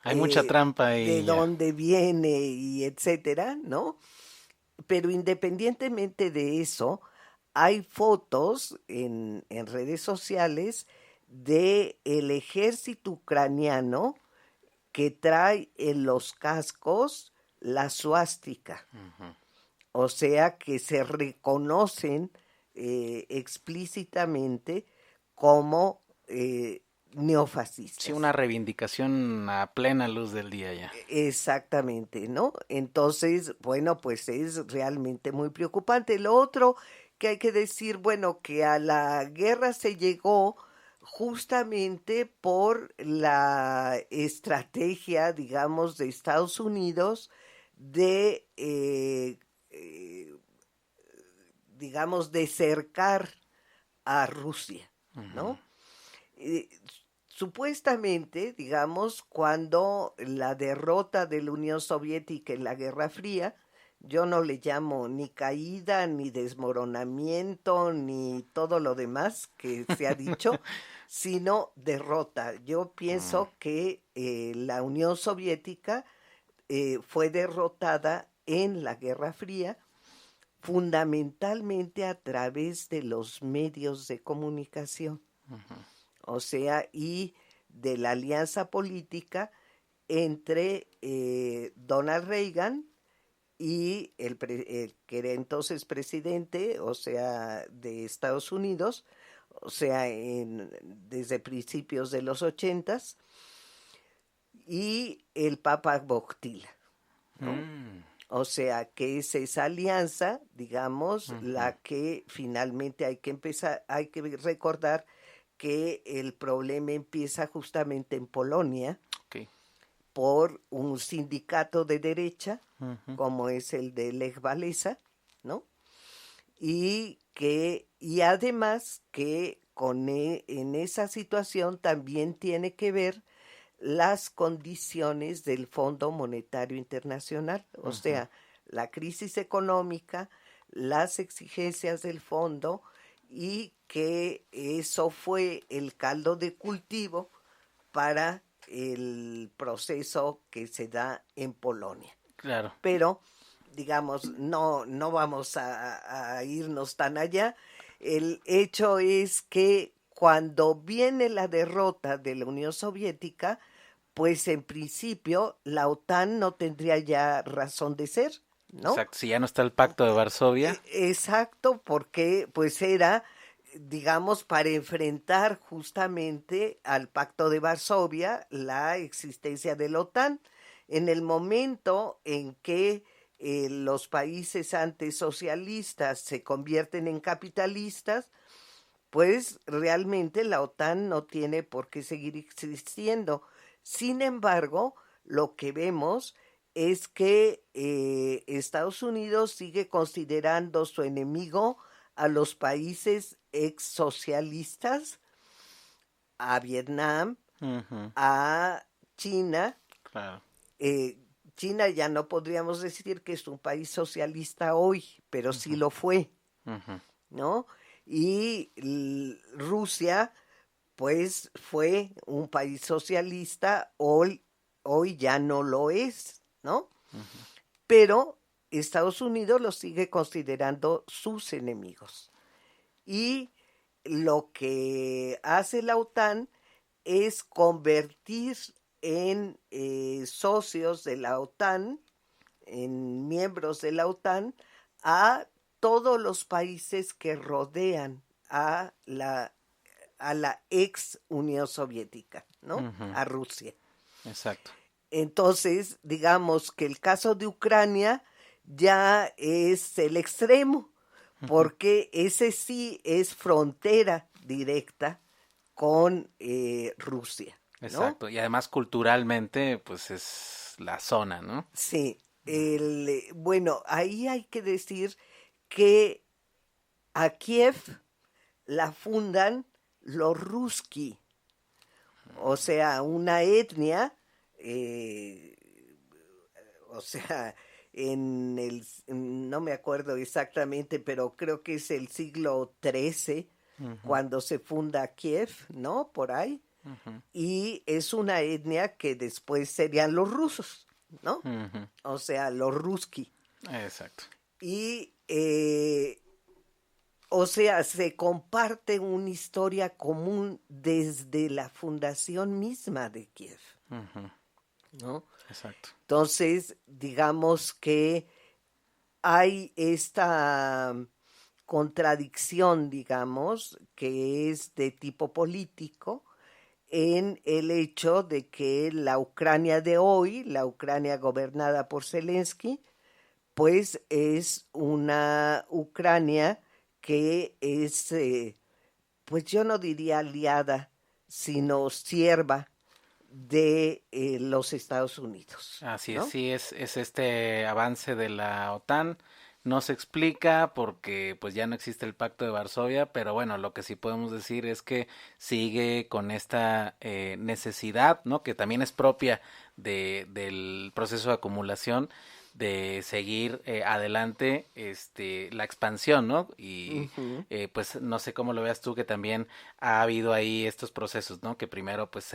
hay mucha trampa de dónde viene y etcétera, ¿no? Pero independientemente de eso, hay fotos en redes sociales de el ejército ucraniano que trae en los cascos la suástica. O sea que se reconocen explícitamente como, neofascistas. Sí, una reivindicación a plena luz del día ya. Exactamente, ¿no? Entonces, bueno, pues es realmente muy preocupante. Lo otro que hay que decir, bueno, que a la guerra se llegó justamente por la estrategia, digamos, de Estados Unidos de, digamos, de cercar a Rusia, ¿no? Eh, Supuestamente, digamos, cuando la derrota de la Unión Soviética en la Guerra Fría, yo no le llamo ni caída, ni desmoronamiento, ni todo lo demás que se ha dicho, sino derrota. Yo pienso que la Unión Soviética fue derrotada en la Guerra Fría fundamentalmente a través de los medios de comunicación, o sea, y de la alianza política entre Donald Reagan y el que era entonces presidente, o sea, de Estados Unidos, o sea, desde principios de los 80s, y el Papa Wojtyla, ¿no? O sea, que es esa alianza, digamos, la que finalmente hay que recordar que el problema empieza justamente en Polonia por un sindicato de derecha, como es el de Lech Walesa, ¿no? Y además que en esa situación también tiene que ver las condiciones del Fondo Monetario Internacional, o sea, la crisis económica, las exigencias del fondo, y que eso fue el caldo de cultivo para el proceso que se da en Polonia. Claro. Pero, digamos, no vamos a irnos tan allá. El hecho es que cuando viene la derrota de la Unión Soviética, pues en principio la OTAN no tendría ya razón de ser, ¿no? Exacto, si ya no está el Pacto de Varsovia. Exacto, porque pues era, digamos, para enfrentar justamente al Pacto de Varsovia la existencia de la OTAN. En el momento en que los países antes socialistas se convierten en capitalistas, pues realmente la OTAN no tiene por qué seguir existiendo. Sin embargo, lo que vemos es que Estados Unidos sigue considerando su enemigo a los países ex socialistas, a Vietnam, a China. Claro. China ya no podríamos decir que es un país socialista hoy, pero sí lo fue, ¿no? Y Rusia, pues fue un país socialista, hoy ya no lo es, ¿no? Pero Estados Unidos los sigue considerando sus enemigos. Y lo que hace la OTAN es convertir en socios de la OTAN, en miembros de la OTAN, a todos los países que rodean a la ex Unión Soviética, ¿no? A Rusia. Exacto. Entonces, digamos que el caso de Ucrania ya es el extremo, porque ese sí es frontera directa con Rusia, ¿no? Exacto, y además culturalmente, pues es la zona, ¿no? Sí, bueno, ahí hay que decir que a Kiev la fundan los ruski, o sea, una etnia, o sea, no me acuerdo exactamente, pero creo que es el siglo XIII, cuando se funda Kiev, ¿no? Por ahí. Y es una etnia que después serían los rusos, ¿no? O sea, los ruski. Exacto. Y, o sea, se comparte una historia común desde la fundación misma de Kiev, ¿no? Exacto. Entonces, digamos que hay esta contradicción, digamos, que es de tipo político, en el hecho de que la Ucrania de hoy, la Ucrania gobernada por Zelensky, pues es una Ucrania que es, pues yo no diría aliada, sino sierva de los Estados Unidos. Así es, ¿No? sí, es este avance de la OTAN. No se explica porque pues ya no existe el Pacto de Varsovia, pero bueno, lo que sí podemos decir es que sigue con esta necesidad, ¿no? Que también es propia del proceso de acumulación de seguir adelante la expansión, ¿no? Y Ujú. pues no sé cómo lo veas tú, que también ha habido ahí estos procesos, ¿no? Que primero pues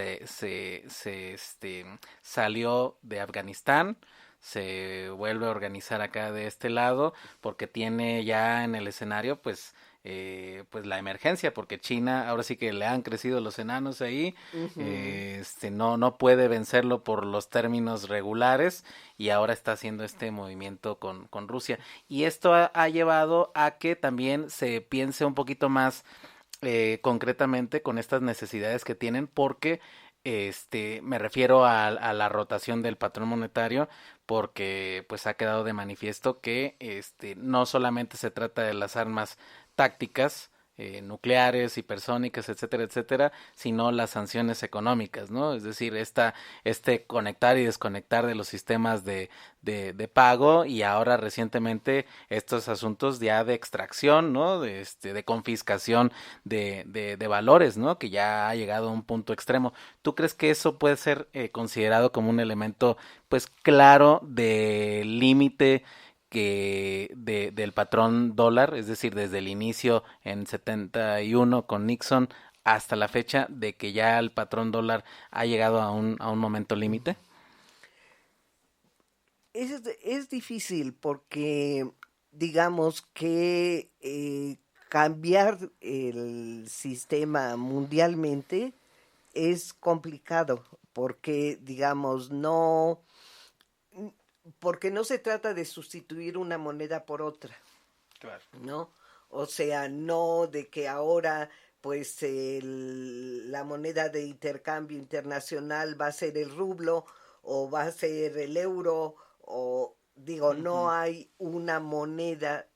salió de Afganistán, se vuelve a organizar acá de este lado, porque tiene ya en el escenario pues la emergencia, porque China ahora sí que le han crecido los enanos ahí, Ujú. no puede vencerlo por los términos regulares y ahora está haciendo este movimiento con Rusia. Y esto ha llevado a que también se piense un poquito más concretamente con estas necesidades que tienen, porque me refiero a la rotación del patrón monetario, porque pues ha quedado de manifiesto que no solamente se trata de las armas tácticas, nucleares, hipersónicas, etcétera, etcétera, sino las sanciones económicas, ¿no? Es decir, conectar y desconectar de los sistemas de pago, y ahora recientemente estos asuntos ya de extracción, ¿no? De confiscación de valores, ¿no? Que ya ha llegado a un punto extremo. ¿Tú crees que eso puede ser considerado como un elemento, pues, claro de límite del patrón dólar, es decir, desde el inicio en 71 con Nixon hasta la fecha, de que ya el patrón dólar ha llegado a un momento límite? Es difícil porque digamos que cambiar el sistema mundialmente es complicado porque, digamos, porque no se trata de sustituir una moneda por otra, Claro. ¿no? O sea, no de que ahora pues la moneda de intercambio internacional va a ser el rublo o va a ser el euro, o digo, no Ujú. hay una moneda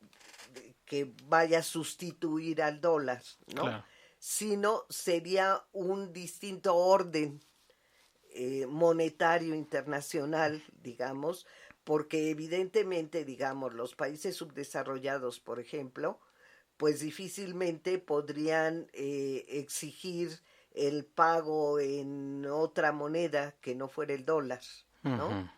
que vaya a sustituir al dólar, ¿no? Claro. Sino sería un distinto orden monetario internacional, digamos, porque evidentemente, digamos, los países subdesarrollados, por ejemplo, pues difícilmente podrían exigir el pago en otra moneda que no fuera el dólar, ¿no? Ujú.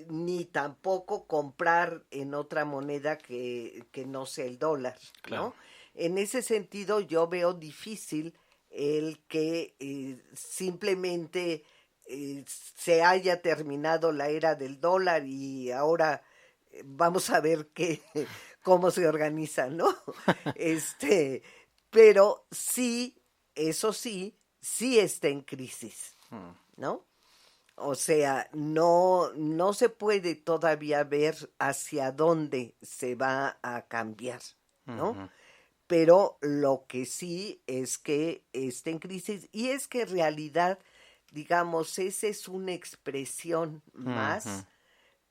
Ni tampoco comprar en otra moneda que no sea el dólar, Claro. ¿no? En ese sentido yo veo difícil el que simplemente se haya terminado la era del dólar y ahora vamos a ver cómo se organiza, ¿no? Este, pero sí, eso sí, sí está en crisis, Mm. ¿no? O sea, no se puede todavía ver hacia dónde se va a cambiar, ¿no? Ujú. Pero lo que sí es que está en crisis y es que en realidad, digamos, esa es una expresión Ujú. más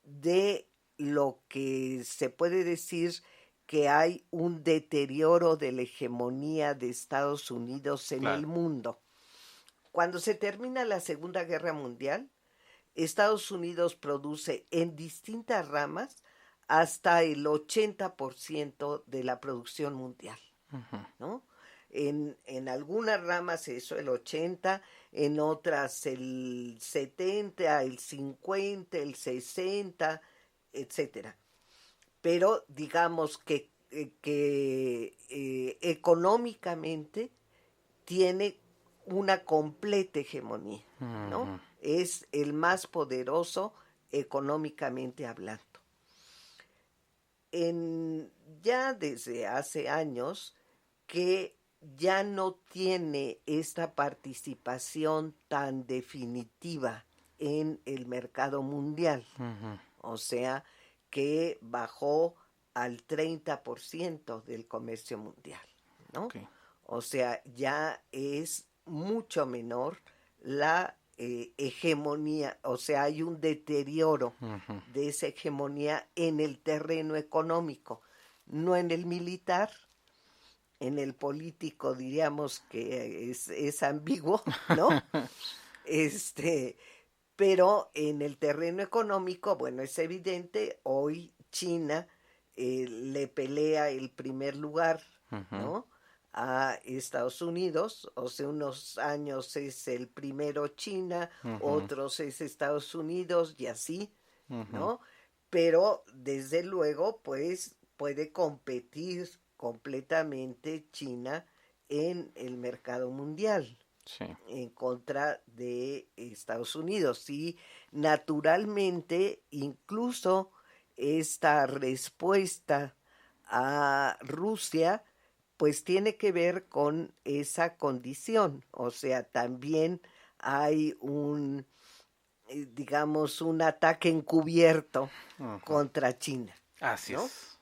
de lo que se puede decir que hay un deterioro de la hegemonía de Estados Unidos en el Claro. mundo. Cuando se termina la Segunda Guerra Mundial, Estados Unidos produce en distintas ramas hasta el 80% de la producción mundial, Ujú. ¿no? En algunas ramas eso, el 80, en otras el 70, el 50, el 60, etcétera. Pero digamos que económicamente tiene una completa hegemonía, ¿no? Ujú. Es el más poderoso económicamente hablando. Ya desde hace años que ya no tiene esta participación tan definitiva en el mercado mundial. Ujú. O sea, que bajó al 30% del comercio mundial, ¿no? Ok. O sea, ya es mucho menor la hegemonía, o sea, hay un deterioro de esa hegemonía en el terreno económico, no en el militar. En el político diríamos que es ambiguo, ¿no? Pero en el terreno económico, bueno, es evidente, hoy China le pelea el primer lugar, ¿no? A Estados Unidos, o sea, unos años es el primero China, otros es Estados Unidos y así, ¿no? Pero desde luego, pues, puede competir completamente China en el mercado mundial. Sí. En contra de Estados Unidos. Y naturalmente, incluso esta respuesta a Rusia, pues tiene que ver con esa condición. O sea, también hay digamos, un ataque encubierto contra China. Así ¿no? es.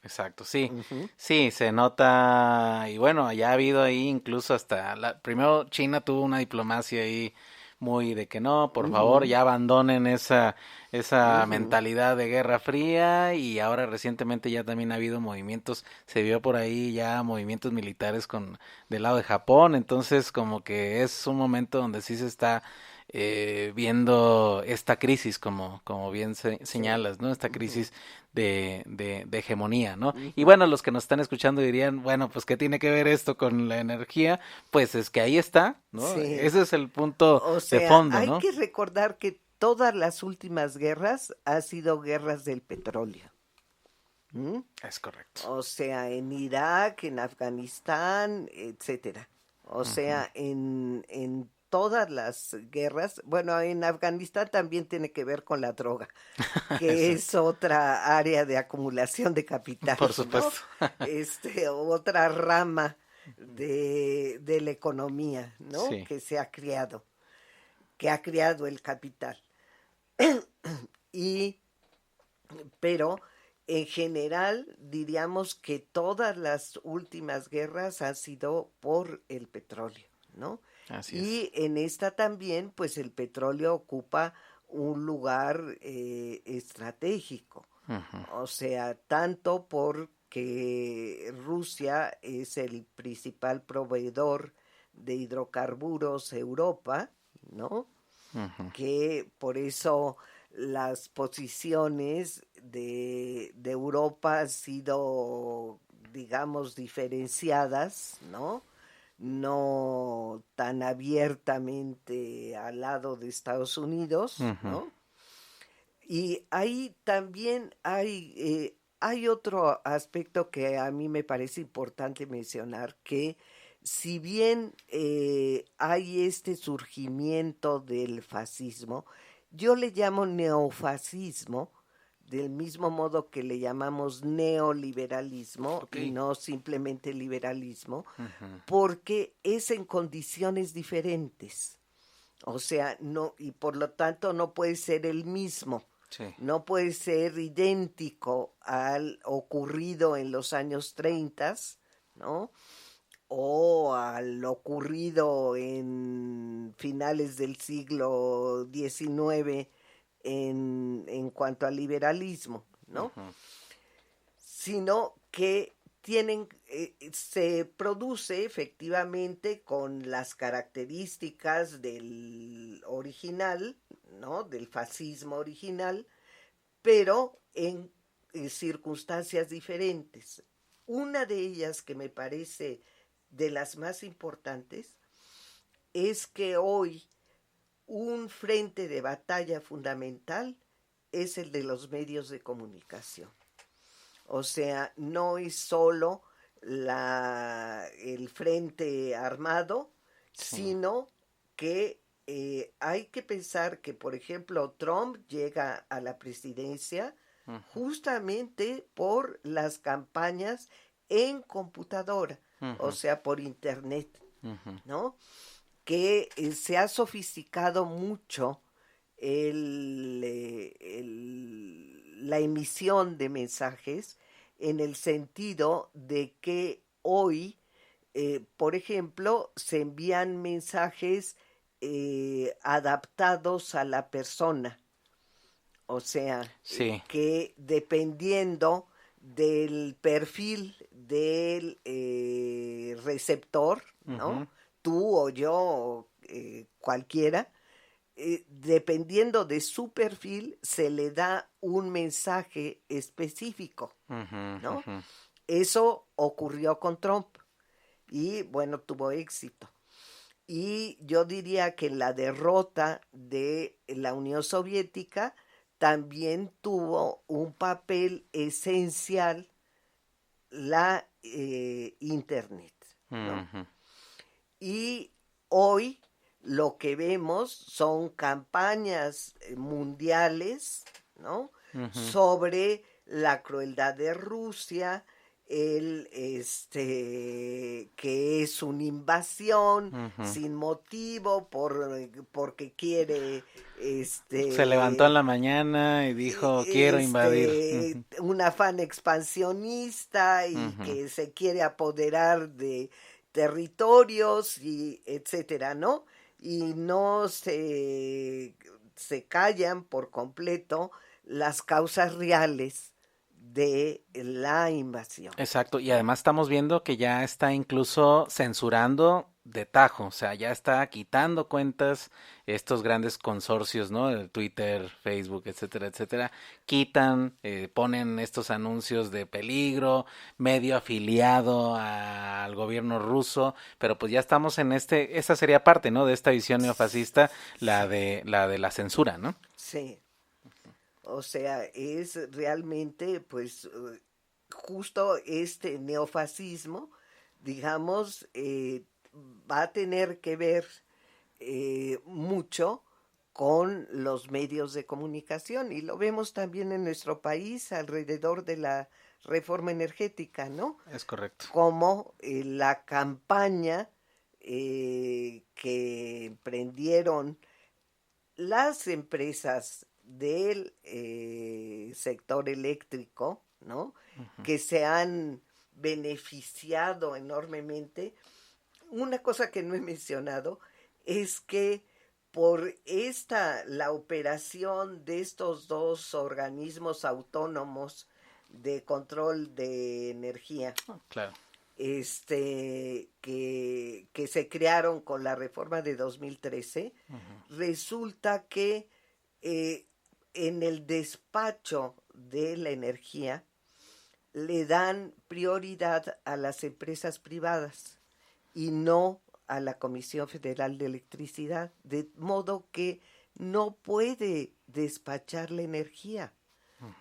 Exacto, sí, sí, se nota, y bueno, ya ha habido ahí incluso primero China tuvo una diplomacia ahí muy de que no, por favor, ya abandonen esa mentalidad de Guerra Fría, y ahora recientemente ya también ha habido movimientos, se vio por ahí ya movimientos militares del lado de Japón, entonces como que es un momento donde sí se está viendo esta crisis, como bien señalas, ¿no? Esta crisis de hegemonía, ¿no? Y bueno, los que nos están escuchando dirían, bueno, pues ¿qué tiene que ver esto con la energía? Pues es que ahí está, ¿no? Sí. Ese es el punto de fondo, ¿no? Hay que recordar que todas las últimas guerras han sido guerras del petróleo. Es correcto. O sea, en Irak, en Afganistán, etcétera. O sea, en todas las guerras, bueno, en Afganistán también tiene que ver con la droga, que es otra área de acumulación de capital. Por supuesto. ¿no? Otra rama de la economía, ¿no? Sí. Que ha creado el capital. Pero en general diríamos que todas las últimas guerras han sido por el petróleo, ¿no? Así y en esta también, pues el petróleo ocupa un lugar estratégico. O sea, tanto porque Rusia es el principal proveedor de hidrocarburos a Europa, ¿no? Que por eso las posiciones de Europa han sido, digamos, diferenciadas, ¿no? No tan abiertamente al lado de Estados Unidos, ¿no? Y ahí también hay otro aspecto que a mí me parece importante mencionar, que si bien hay este surgimiento del fascismo, yo le llamo neofascismo, del mismo modo que le llamamos neoliberalismo, y no simplemente liberalismo, porque es en condiciones diferentes. O sea, no, y por lo tanto no puede ser el mismo. Sí. No puede ser idéntico al ocurrido en los años 30, ¿no? O al ocurrido en finales del siglo XIX en cuanto al liberalismo, ¿no? Sino que se produce efectivamente con las características del original, ¿no? Del fascismo original, pero en circunstancias diferentes. Una de ellas que me parece de las más importantes es que hoy un frente de batalla fundamental es el de los medios de comunicación. O sea, no es solo el frente armado, sino que hay que pensar que, por ejemplo, Trump llega a la presidencia justamente por las campañas en computadora, o sea, por internet, ¿no? Que se ha sofisticado mucho la emisión de mensajes, en el sentido de que hoy, por ejemplo, se envían mensajes adaptados a la persona. O sea, Sí. que dependiendo del perfil del receptor, ¿no? Ujú. Tú o yo, o, cualquiera, dependiendo de su perfil, se le da un mensaje específico, Ujú, ¿no? ujú. Eso ocurrió con Trump y, bueno, tuvo éxito. Y yo diría que la derrota de la Unión Soviética también tuvo un papel esencial la Internet, ¿no? Ujú. Y hoy lo que vemos son campañas mundiales, ¿no? Ujú. Sobre la crueldad de Rusia, que es una invasión Ujú. sin motivo porque quiere Se levantó en la mañana y dijo, quiero invadir. Ujú. un afán expansionista y Ujú. que se quiere apoderar de territorios y etcétera, ¿no? Y no se callan por completo las causas reales de la invasión. Exacto, y ¿No? además estamos viendo que ya está incluso censurando de tajo, o sea, ya está quitando cuentas estos grandes consorcios, ¿no? El Twitter, Facebook, etcétera, etcétera, quitan, ponen estos anuncios de peligro, medio afiliado al gobierno ruso, pero pues ya estamos en esa sería parte, ¿no? De esta visión neofascista, la de la censura, ¿no? Sí, o sea, es realmente, pues, justo este neofascismo, digamos, va a tener que ver mucho con los medios de comunicación y lo vemos también en nuestro país alrededor de la reforma energética, ¿no? Es correcto. Como la campaña que emprendieron las empresas del sector eléctrico, ¿no? Que se han beneficiado enormemente. Una cosa que no he mencionado es que por la operación de estos dos organismos autónomos de control de energía, Claro. que se crearon con la reforma de 2013, resulta que eh, en el despacho de la energía le dan prioridad a las empresas privadas y no a la Comisión Federal de Electricidad, de modo que no puede despachar la energía.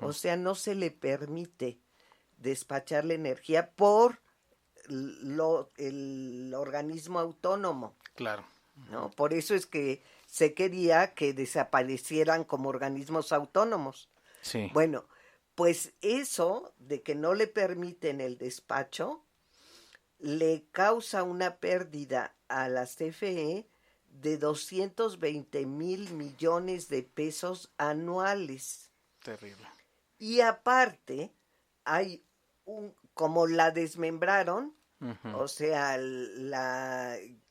O sea, no se le permite despachar la energía por el organismo autónomo, Claro. ¿no? Por eso es que se quería que desaparecieran como organismos autónomos. Sí. Bueno, pues eso de que no le permiten el despacho le causa una pérdida a la CFE de 220 millones de pesos anuales. Terrible. Y aparte, como la desmembraron, o sea,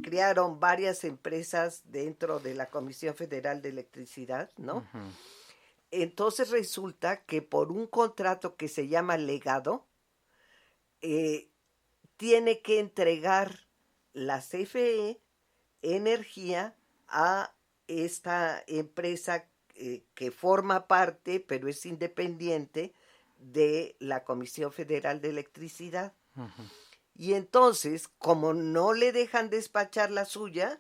crearon varias empresas dentro de la Comisión Federal de Electricidad, ¿no? Entonces resulta que por un contrato que se llama legado, tiene que entregar la CFE energía a esta empresa que forma parte, pero es independiente, de la Comisión Federal de Electricidad. Y entonces, como no le dejan despachar la suya,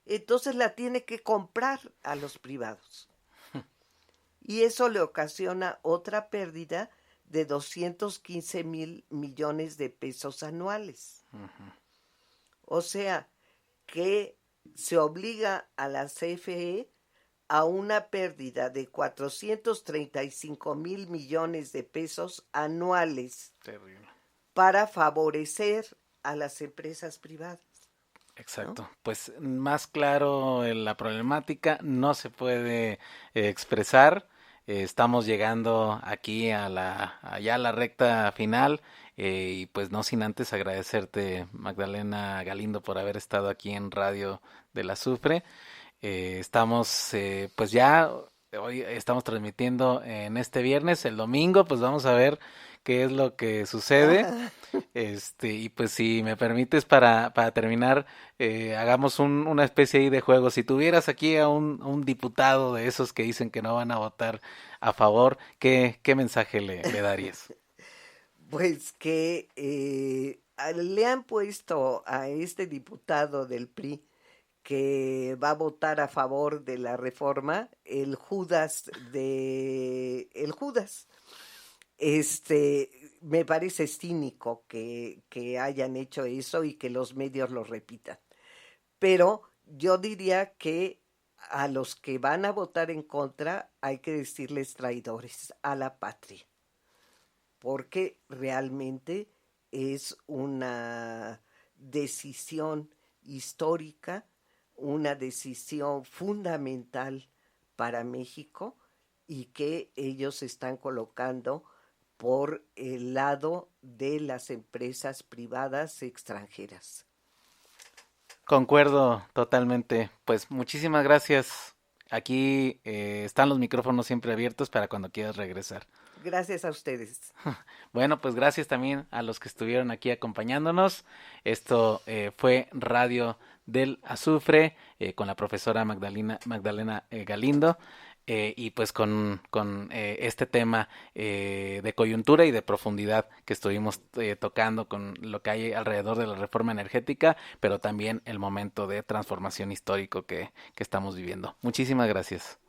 entonces la tiene que comprar a los privados. Y eso le ocasiona otra pérdida de 215 millones de pesos anuales. O sea, que se obliga a la CFE a una pérdida de 435 millones de pesos anuales. Terrible. Para favorecer a las empresas privadas. Exacto. ¿No? Pues más claro la problemática no se puede expresar. Estamos llegando aquí ya a la recta final y pues no sin antes agradecerte, Magdalena Galindo, por haber estado aquí en Radio de la Sufre. Estamos, pues ya, hoy estamos transmitiendo en este viernes, el domingo, pues vamos a ver qué es lo que sucede. Y pues si me permites para terminar, hagamos una especie ahí de juego. Si tuvieras aquí a un diputado de esos que dicen que no van a votar a favor, ¿qué mensaje le darías? Pues que le han puesto a este diputado del PRI que va a votar a favor de la reforma, el Judas. Me parece cínico que hayan hecho eso y que los medios lo repitan. Pero yo diría que a los que van a votar en contra hay que decirles traidores a la patria, porque realmente es una decisión histórica, una decisión fundamental para México y que ellos están colocando por el lado de las empresas privadas extranjeras. Concuerdo totalmente. Pues muchísimas gracias. Aquí están los micrófonos siempre abiertos para cuando quieras regresar. Gracias a ustedes. Bueno, pues gracias también a los que estuvieron aquí acompañándonos. Esto fue Radio del Azufre con la profesora Magdalena Galindo. Y pues con este tema de coyuntura y de profundidad que estuvimos tocando con lo que hay alrededor de la reforma energética, pero también el momento de transformación histórico que estamos viviendo. Muchísimas gracias.